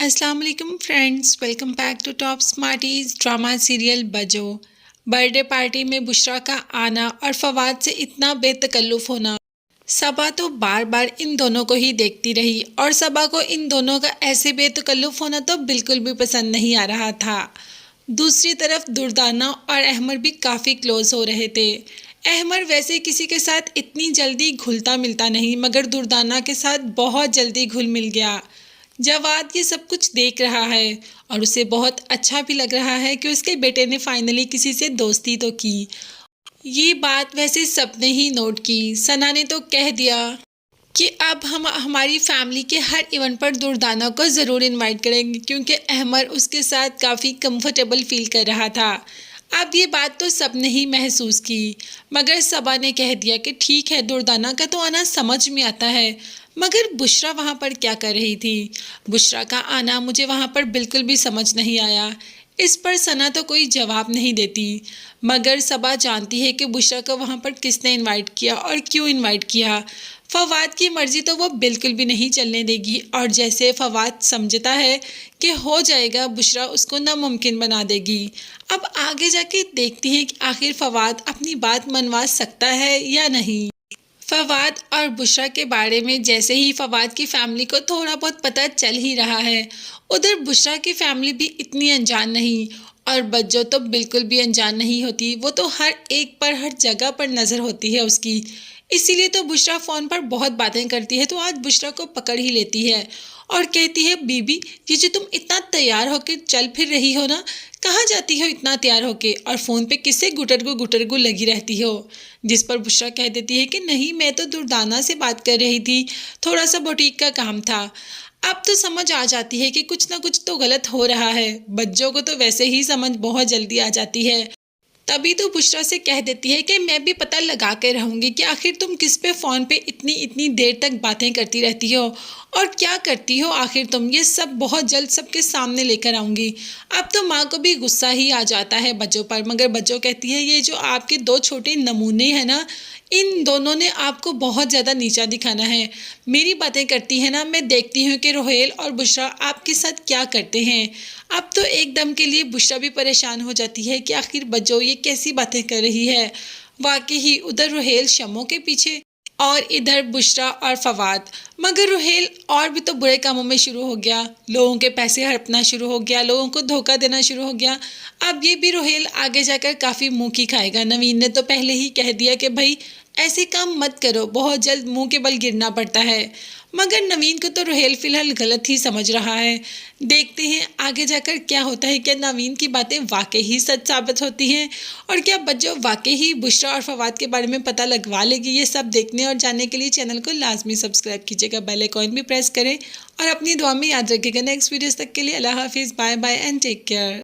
अस्सलाम वालेकुम friends, welcome back to top smarties drama serial बजो। बर्थडे पार्टी में बुशरा का आना और फवाद से इतना बेतकल्लुफ़ होना। सबा तो बार बार इन दोनों को ही देखती रही और सबा को इन दोनों का ऐसे बेतकल्लुफ़ होना तो बिल्कुल भी पसंद नहीं आ रहा था। दूसरी तरफ दुर्दाना और अहमर भी काफ़ी क्लोज हो रहे थे। अहमर वैसे किसी के साथ इतनी जल्दी घुलता मिलता नहीं, मगर दुर्दाना के साथ बहुत जल्दी घुल मिल गया। जवाद ये सब कुछ देख रहा है और उसे बहुत अच्छा भी लग रहा है कि उसके बेटे ने फाइनली किसी से दोस्ती तो की। ये बात वैसे सबने ही नोट की। सना ने तो कह दिया कि अब हम हमारी फैमिली के हर इवेंट पर दुर्दाना को ज़रूर इनवाइट करेंगे, क्योंकि अहमर उसके साथ काफ़ी कंफर्टेबल फील कर रहा था। अब ये बात तो सबने ही महसूस की, मगर सबा ने कह दिया कि ठीक है, दुर्दाना का तो आना समझ में आता है, मगर बुशरा वहाँ पर क्या कर रही थी? बुशरा का आना मुझे वहाँ पर बिल्कुल भी समझ नहीं आया। इस पर सना तो कोई जवाब नहीं देती, मगर सबा जानती है कि बुशरा को वहाँ पर किसने इनवाइट किया और क्यों इनवाइट किया। फवाद की मर्जी तो वो बिल्कुल भी नहीं चलने देगी, और जैसे फवाद समझता है कि हो जाएगा, बुशरा उसको नामुमकिन बना देगी। अब आगे जाके देखती हैं कि आखिर फवाद अपनी बात मनवा सकता है या नहीं। फवाद और बुशरा के बारे में जैसे ही फवाद की फैमिली को थोड़ा बहुत पता चल ही रहा है, उधर बुशरा की फैमिली भी इतनी अनजान नहीं, और बज्जो तो बिल्कुल भी अनजान नहीं होती। वो तो हर एक पर, हर जगह पर नज़र होती है उसकी। इसीलिए तो बुशरा फ़ोन पर बहुत बातें करती है, तो आज बुशरा को पकड़ ही लेती है और कहती है, बीबी ये जो तुम इतना तैयार होकर चल फिर रही हो ना, कहाँ जाती हो इतना तैयार होके, और फ़ोन पे किससे गुटरगु लगी रहती हो। जिस पर बुशरा कह देती है कि नहीं, मैं तो दुर्दाना से बात कर रही थी, थोड़ा सा बुटीक का काम था। अब तो समझ आ जाती है कि कुछ ना कुछ तो गलत हो रहा है। बच्चों को तो वैसे ही समझ बहुत जल्दी आ जाती है। तभी तो बुशरा से कह देती है कि मैं भी पता लगा के रहूँगी कि आखिर तुम किस पे फ़ोन पे इतनी इतनी देर तक बातें करती रहती हो और क्या करती हो आखिर तुम। ये सब बहुत जल्द सबके सामने लेकर आऊँगी। अब तो माँ को भी गुस्सा ही आ जाता है बच्चों पर, मगर बच्चों कहती है, ये जो आपके दो छोटे नमूने हैं ना, इन दोनों ने आपको बहुत ज़्यादा नीचा दिखाना है। मेरी बातें करती है ना, मैं देखती हूँ कि रोहेल और बुशरा आपके साथ क्या करते हैं। अब तो एकदम के लिए बुशरा भी परेशान हो जाती है कि आखिर बज्जो ये कैसी बातें कर रही है। वाकई ही उधर रोहेल शमों के पीछे और इधर बुशरा और फवाद। मगर रोहेल और भी तो बुरे कामों में शुरू हो गया, लोगों के पैसे हड़पना शुरू हो गया, लोगों को धोखा देना शुरू हो गया। अब ये भी रोहेल आगे जाकर काफ़ी मुंह की खाएगा। नवीन ने तो पहले ही कह दिया कि भाई ऐसे काम मत करो, बहुत जल्द मुंह के बल गिरना पड़ता है। मगर नवीन को तो रोहेल फिलहाल गलत ही समझ रहा है। देखते हैं आगे जाकर क्या होता है। क्या नवीन की बातें वाकई ही सच साबित होती हैं, और क्या बच्चों वाकई ही बुशरा और फवाद के बारे में पता लगवा लेगी। ये सब देखने और जानने के लिए चैनल को लाजमी सब्सक्राइब कीजिएगा, बेल आइकॉन भी प्रेस करें और अपनी दुआ में याद रखिएगा। नेक्स्ट वीडियोस तक के लिए अल्लाह हाफिज़, bye bye and take care.